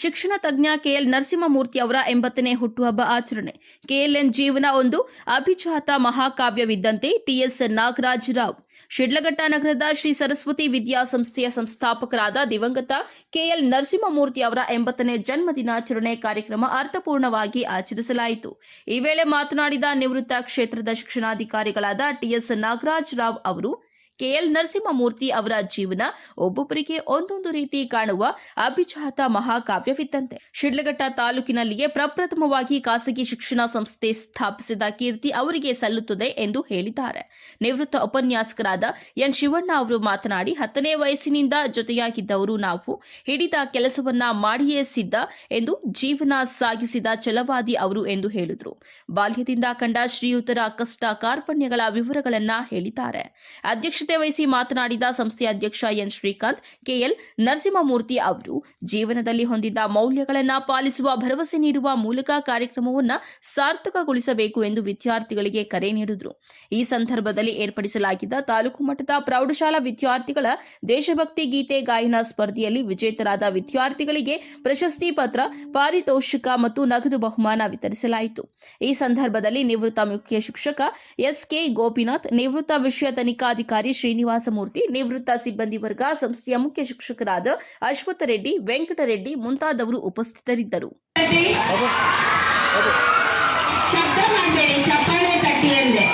ಶಿಕ್ಷಣ ತಜ್ಞ ಕೆಎಲ್ ನರಸಿಂಹಮೂರ್ತಿ ಅವರ 80ನೇ ಹುಟ್ಟುಹಬ್ಬ ಆಚರಣೆ. ಕೆಎಲ್ಎನ್ ಜೀವನ ಒಂದು ಅಭಿಜಾತ ಮಹಾಕಾವ್ಯವಿದ್ದಂತೆ. ಟಿಎಸ್ ನಾಗರಾಜರಾವ್. ಶಿಡ್ಲಘಟ್ಟ ನಗರದ ಶ್ರೀ ಸರಸ್ವತಿ ವಿದ್ಯಾಸಂಸ್ಥೆಯ ಸಂಸ್ಥಾಪಕರಾದ ದಿವಂಗತ ಕೆಎಲ್ ನರಸಿಂಹಮೂರ್ತಿ ಅವರ 80ನೇ ಜನ್ಮ ದಿನಾಚರಣೆ ಕಾರ್ಯಕ್ರಮ ಅರ್ಥಪೂರ್ಣವಾಗಿ ಆಚರಿಸಲಾಯಿತು. ಈ ವೇಳೆ ಮಾತನಾಡಿದ ನಿವೃತ್ತ ಕ್ಷೇತ್ರದ ಶಿಕ್ಷಣಾಧಿಕಾರಿಗಳಾದ ಟಿಎಸ್ ನಾಗರಾಜರಾವ್ ಅವರು, ಕೆಎಲ್ ನರಸಿಂಹಮೂರ್ತಿ ಅವರ ಜೀವನ ಒಬ್ಬೊಬ್ಬರಿಗೆ ಒಂದೊಂದು ರೀತಿ ಕಾಣುವ ಅಭಿಜಾತ ಮಹಾಕಾವ್ಯವಿದ್ದಂತೆ. ಶಿಡ್ಲಘಟ್ಟ ತಾಲೂಕಿನಲ್ಲಿಯೇ ಪ್ರಪ್ರಥಮವಾಗಿ ಖಾಸಗಿ ಶಿಕ್ಷಣ ಸಂಸ್ಥೆ ಸ್ಥಾಪಿಸಿದ ಕೀರ್ತಿ ಅವರಿಗೆ ಸಲ್ಲುತ್ತದೆ ಎಂದು ಹೇಳಿದ್ದಾರೆ. ನಿವೃತ್ತ ಉಪನ್ಯಾಸಕರಾದ ಎನ್ ಶಿವಣ್ಣ ಅವರು ಮಾತನಾಡಿ, 10ನೇ ವಯಸ್ಸಿನಿಂದ ಜೊತೆಯಾಗಿದ್ದವರು, ನಾವು ಹಿಡಿದ ಕೆಲಸವನ್ನ ಮಾಡಿಯೇ ಸಿದ್ಧ ಎಂದು ಜೀವನ ಸಾಗಿಸಿದ ಛಲವಾದಿ ಅವರು ಎಂದು ಹೇಳಿದರು. ಬಾಲ್ಯದಿಂದ ಕಂಡ ಶ್ರೀಯುತರ ಕಷ್ಟ ಕಾರ್ಪಣ್ಯಗಳ ವಿವರಗಳನ್ನ ಹೇಳಿದ್ದಾರೆ. ಅಧ್ಯಕ್ಷತೆ ವಹಿಸಿ ಮಾತನಾಡಿದ ಸಂಸ್ಥೆಯ ಅಧ್ಯಕ್ಷ ಎನ್ ಶ್ರೀಕಾಂತ್, ಕೆಎಲ್ ನರಸಿಂಹಮೂರ್ತಿ ಅವರು ಜೀವನದಲ್ಲಿ ಹೊಂದಿದ್ದ ಮೌಲ್ಯಗಳನ್ನು ಪಾಲಿಸುವ ಭರವಸೆ ನೀಡುವ ಮೂಲಕ ಕಾರ್ಯಕ್ರಮವನ್ನು ಸಾರ್ಥಕಗೊಳಿಸಬೇಕು ಎಂದು ವಿದ್ಯಾರ್ಥಿಗಳಿಗೆ ಕರೆ ನೀಡಿದರು. ಈ ಸಂದರ್ಭದಲ್ಲಿ ಏರ್ಪಡಿಸಲಾಗಿದ್ದ ತಾಲೂಕು ಮಟ್ಟದ ಪ್ರೌಢಶಾಲಾ ವಿದ್ಯಾರ್ಥಿಗಳ ದೇಶಭಕ್ತಿ ಗೀತೆ ಗಾಯನ ಸ್ಪರ್ಧೆಯಲ್ಲಿ ವಿಜೇತರಾದ ವಿದ್ಯಾರ್ಥಿಗಳಿಗೆ ಪ್ರಶಸ್ತಿ ಪತ್ರ, ಪಾರಿತೋಷಿಕ ಮತ್ತು ನಗದು ಬಹುಮಾನ ವಿತರಿಸಲಾಯಿತು. ಈ ಸಂದರ್ಭದಲ್ಲಿ ನಿವೃತ್ತ ಮುಖ್ಯ ಶಿಕ್ಷಕ ಎಸ್ಕೆ ಗೋಪಿನಾಥ್, ನಿವೃತ್ತ ವಿಷಯ ತನಿಖಾಧಿಕಾರಿ ಶ್ರೀನಿವಾಸಮೂರ್ತಿ, ನಿವೃತ್ತ ಸಿಬ್ಬಂದಿ ವರ್ಗ, ಸಂಸ್ಥೆಯ ಮುಖ್ಯ ಶಿಕ್ಷಕರಾದ ಅಶ್ವಥ ರೆಡ್ಡಿ, ವೆಂಕಟರೆಡ್ಡಿ ಮುಂತಾದವರು ಉಪಸ್ಥಿತರಿದ್ದರು. ಶಬ್ದ ಮಾಡಬೇಡಿ, ಚಪ್ಪಾಳೆ ತಟ್ಟಿ ಎಂದೆ.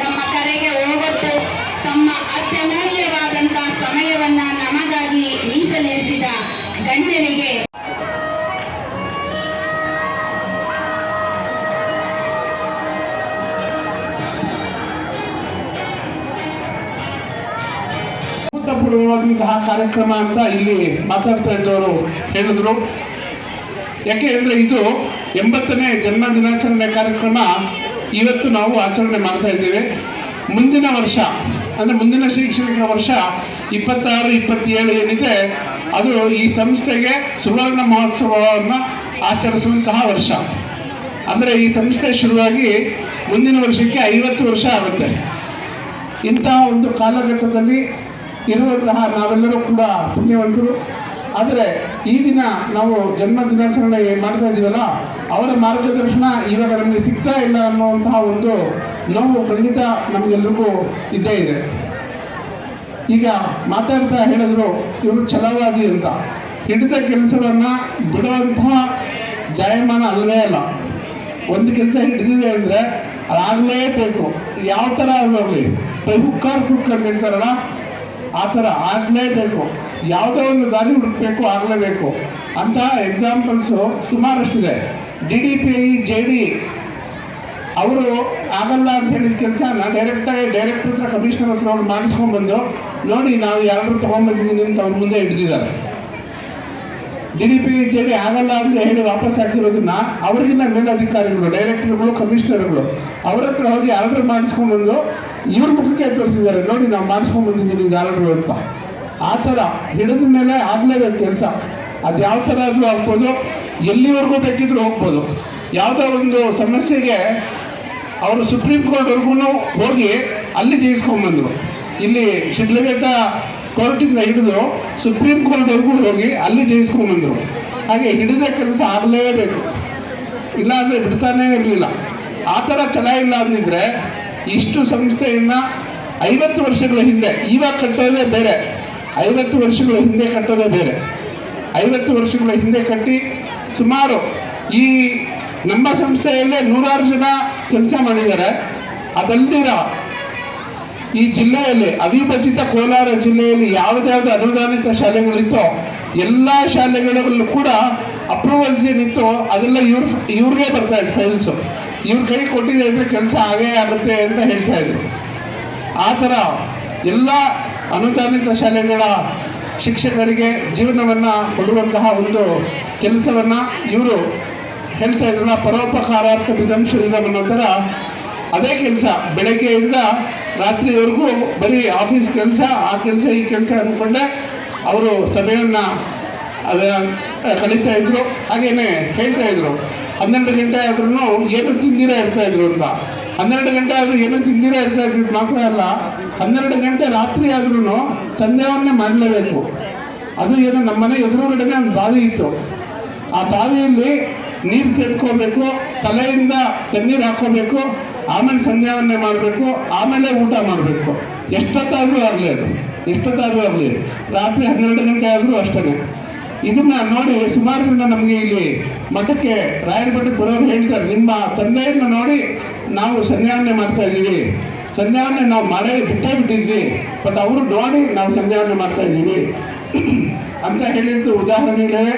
ನಮ್ಮ ಕರೆಗೆ ಹೋಗೊಟ್ಟು ತಮ್ಮ ಅತ್ಯಮೂಲ್ಯವಾದಂತಹ ಸಮಯವನ್ನ ನಮಗಾಗಿ ಮೀಸಲಿರಿಸಿದ ಗಣ್ಯರಿಗೆ ಅಭೂತಪೂರ್ವವಾದಂತಹ ಕಾರ್ಯಕ್ರಮ ಅಂತ ಇಲ್ಲಿ ಮಾತಾಡ್ತಾ ಇದ್ದವರು ಹೇಳಿದ್ರು. ಯಾಕೆ ಅಂದರೆ ಇದು 80ನೇ ಜನ್ಮ ದಿನಾಚರಣೆ ಕಾರ್ಯಕ್ರಮ ಇವತ್ತು ನಾವು ಆಚರಣೆ ಮಾಡ್ತಾ ಇದ್ದೇವೆ. ಮುಂದಿನ ವರ್ಷ ಅಂದರೆ ಮುಂದಿನ ಶೈಕ್ಷಣಿಕ ವರ್ಷ 26-27 ಏನಿದೆ ಅದು ಈ ಸಂಸ್ಥೆಗೆ ಸುವರ್ಣ ಮಹೋತ್ಸವವನ್ನು ಆಚರಿಸುವಂತಹ ವರ್ಷ. ಅಂದರೆ ಈ ಸಂಸ್ಥೆ ಶುರುವಾಗಿ ಮುಂದಿನ ವರ್ಷಕ್ಕೆ 50 ವರ್ಷ ಆಗುತ್ತೆ. ಇಂತಹ ಒಂದು ಕಾಲಘಟ್ಟದಲ್ಲಿ ಇರುವಂತಹ ನಾವೆಲ್ಲರೂ ಕೂಡ ಪುಣ್ಯವಂತರು. ಆದರೆ ಈ ದಿನ ನಾವು ಜನ್ಮ ದಿನಾಚರಣೆ ಮಾಡ್ತಾ ಇದ್ದೀವಲ್ಲ, ಅವರ ಮಾರ್ಗದರ್ಶನ ಇವಾಗ ನಮಗೆ ಸಿಗ್ತಾ ಇಲ್ಲ ಅನ್ನುವಂತಹ ಒಂದು ನೋವು ಖಂಡಿತ ನಮಗೆಲ್ಲರಿಗೂ ಇದ್ದೇ ಇದೆ. ಈಗ ಮಾತಾಡ್ತಾ ಹೇಳಿದ್ರು ಇವರು ಛಲವಾದಿ ಅಂತ. ಹಿಡಿದ ಕೆಲಸವನ್ನು ಬಿಡುವಂತಹ ಜಾಯಮಾನ ಅಲ್ಲವೇ ಅಲ್ಲ. ಒಂದು ಕೆಲಸ ಹಿಡಿದಿದೆ ಅಂದರೆ ಅದಾಗಲೇಬೇಕು, ಯಾವ ಥರ ಆಗಲಿ. ಹುಕ್ಕಾರ್ ಕುಕ್ಕರ್ ಹೇಳ್ತಾರಲ್ಲ, ಆ ಥರ ಆಗಲೇಬೇಕು. ಯಾವುದೋ ಒಂದು ದಾರಿ ಹುಡುಕಬೇಕು, ಆಗಲೇಬೇಕು ಅಂತ ಎಕ್ಸಾಂಪಲ್ಸು ಸುಮಾರಷ್ಟಿದೆ. DDPI JD ಅವರು ಆಗಲ್ಲ ಅಂತ ಹೇಳಿದ ಕೆಲಸನ ಡೈರೆಕ್ಟರ್ ಹತ್ರ, ಕಮಿಷನರ್ ಹತ್ರ ಅವ್ರು ಮಾಡಿಸ್ಕೊಂಡ್ಬಂದು ನೋಡಿ ನಾವು ಯಾರಾದ್ರೂ ತೊಗೊಂಡ್ಬಂದಿದ್ದೀನಿ ಅಂತ ಅವ್ರ ಮುಂದೆ ಹಿಡಿದಿದ್ದಾರೆ. DDPI JD ಆಗಲ್ಲ ಅಂತ ಹೇಳಿ ವಾಪಸ್ ಹಾಕಿರೋದನ್ನ ಅವ್ರಿಗಿನ್ನ ಮೇಲಧಿಕಾರಿಗಳು, ಡೈರೆಕ್ಟರ್ಗಳು, ಕಮಿಷನರ್ಗಳು ಅವ್ರ ಹತ್ರ ಹೋಗಿ ಆರ್ಡರ್ ಮಾಡಿಸ್ಕೊಂಡ್ಬಂದು ಇವ್ರ ಮುಖಕ್ಕೆ ತೋರಿಸಿದ್ದಾರೆ, ನೋಡಿ ನಾವು ಮಾಡಿಸ್ಕೊಂಡ್ಬಂದಿದ್ದೀನಿ ಇದು ಆರ್ಡರ್ ಅಂತ. ಆ ಥರ ಹಿಡಿದ ಮೇಲೆ ಆಗಲೇಬೇಕು ಕೆಲಸ. ಅದು ಯಾವ ಥರ ಆದರೂ ಆಗ್ಬೋದು, ಎಲ್ಲಿವರೆಗೂ ಬೇಕಿದ್ರೂ ಹೋಗ್ಬೋದು. ಯಾವುದೋ ಒಂದು ಸಮಸ್ಯೆಗೆ ಅವರು ಸುಪ್ರೀಂ ಕೋರ್ಟ್ವರೆಗೂ ಹೋಗಿ ಅಲ್ಲಿ ಜಯಿಸ್ಕೊಂಡ್ಬಂದರು. ಇಲ್ಲಿ ಶಿಡ್ಲಘಟ್ಟ ಕೋರ್ಟಿಂದ ಹಿಡಿದು ಸುಪ್ರೀಂ ಕೋರ್ಟ್ವರೆಗೂ ಹೋಗಿ ಅಲ್ಲಿ ಜಯಿಸ್ಕೊಂಡ್ಬಂದರು. ಹಾಗೆ ಹಿಡಿದ ಕೆಲಸ ಆಗಲೇಬೇಕು, ಇಲ್ಲಾಂದರೆ ಬಿಡ್ತಾನೇ ಇರಲಿಲ್ಲ. ಆ ಥರ ಛಲ ಇಲ್ಲ ಅಂದಿದ್ರೆ ಇಷ್ಟು ಸಂಸ್ಥೆಯನ್ನು 50 ವರ್ಷಗಳ ಹಿಂದೆ, ಇವಾಗ ಕಟ್ಟೋದೇ ಬೇರೆ, 50 ವರ್ಷಗಳ ಹಿಂದೆ ಕಟ್ಟೋದೇ ಬೇರೆ. 50 ವರ್ಷಗಳ ಹಿಂದೆ ಕಟ್ಟಿ ಸುಮಾರು ಈ ನಮ್ಮ ಸಂಸ್ಥೆಯಲ್ಲೇ 100 ಜನ ಕೆಲಸ ಮಾಡಿದ್ದಾರೆ. ಅದಲ್ದಿರ ಈ ಜಿಲ್ಲೆಯಲ್ಲಿ ಅವಿಭಜಿತ ಕೋಲಾರ ಜಿಲ್ಲೆಯಲ್ಲಿ ಯಾವುದ್ಯಾವುದು ಅನುದಾನಿತ ಶಾಲೆಗಳಿತ್ತೋ ಎಲ್ಲ ಶಾಲೆಗಳಲ್ಲೂ ಕೂಡ ಅಪ್ರೂವಲ್ಸ್ ಏನಿತ್ತು ಅದೆಲ್ಲ ಇವ್ರಿಗೆ ಬರ್ತಾ ಇತ್ತು ಫೈಲ್ಸು. ಇವ್ರ ಕೈ ಕೊಟ್ಟಿದೆ ಅಂದರೆ ಕೆಲಸ ಆಗೇ ಆಗುತ್ತೆ ಅಂತ ಹೇಳ್ತಾ ಇದ್ರು. ಆ ಥರ ಎಲ್ಲ ಅನುದಾನಿತ ಶಾಲೆಗಳ ಶಿಕ್ಷಕರಿಗೆ ಜೀವನವನ್ನು ಕೊಡುವಂತಹ ಒಂದು ಕೆಲಸವನ್ನು ಇವರು ಹೇಳ್ತಾ ಇದ್ರಲ್ಲ, ಪರೋಪಕಾರಾರ್ಥ ವಿಧಂಶುರಿದಂ ಅನ್ನೋ ಥರ ಅದೇ ಕೆಲಸ. ಬೆಳಗ್ಗೆಯಿಂದ ರಾತ್ರಿವರೆಗೂ ಬರೀ ಆಫೀಸ್ ಕೆಲಸ, ಆ ಕೆಲಸ ಈ ಕೆಲಸ ಅಂದ್ಕೊಂಡೆ ಅವರು ಸಭೆಯನ್ನು ಕಳೀತಾ ಇದ್ರು. ಹಾಗೇನೆ ಹೇಳ್ತಾ ಇದ್ರು 12 ಗಂಟೆ ಆದ್ರೂ ಏನು ತಿಂದಿರ ಇರ್ತಾ ಇದ್ರು ಅಂತ. 12 ಗಂಟೆ ಆದರೂ ಏನು ತಿಂದಿರ ಇರ್ತಾ ಇದ್ರು ಮಾತ್ರ ಅಲ್ಲ, 12 ಗಂಟೆ ರಾತ್ರಿ ಆದ್ರೂ ಸಂಧ್ಯಾವನ್ನೇ ಮಾಡಲೇಬೇಕು. ಅದು ಏನು ನಮ್ಮನೆ ಎದುರುಗಡೆನೆ ಒಂದು ಬಾವಿ ಇತ್ತು. ಆ ಬಾವಿಯಲ್ಲಿ ನೀರು ಸೇರ್ಕೋಬೇಕು, ತಲೆಯಿಂದ ತಣ್ಣೀರು ಹಾಕೋಬೇಕು, ಆಮೇಲೆ ಸಂಧ್ಯಾವನ್ನೇ ಮಾಡಬೇಕು, ಆಮೇಲೆ ಊಟ ಮಾಡಬೇಕು. ಎಷ್ಟೊತ್ತಾದರೂ ಆಗಲಿ, ಅದು ಎಷ್ಟೊತ್ತಾದರೂ ಆಗಲಿ, ರಾತ್ರಿ 12 ಗಂಟೆ ಆದರೂ ಅಷ್ಟೇ. ಇದನ್ನ ನೋಡಿ ಸುಮಾರು ಜನ ನಮಗೆ ಇಲ್ಲಿ ಮಠಕ್ಕೆ ರಾಯರ ಮಠಕ್ಕೆ ಬರೋರು ಹೇಳ್ತಾರೆ, ನಿಮ್ಮ ತಂದೆಯನ್ನು ನೋಡಿ ನಾವು ಸಂಧ್ಯಾವನ್ನೇ ಮಾಡ್ತಾ ಇದ್ದೀವಿ, ಸಂಧ್ಯಾವನ್ನೇ ನಾವು ಬಿಟ್ಟೇ ಬಿಟ್ಟಿದ್ವಿ, ಬಟ್ ಅವರು ನೋಡಿ ನಾವು ಸಂಧ್ಯಾವನ್ನೇ ಮಾಡ್ತಾ ಇದ್ದೀವಿ ಅಂತ ಹೇಳಿದ್ದು ಉದಾಹರಣೆಗಳೇ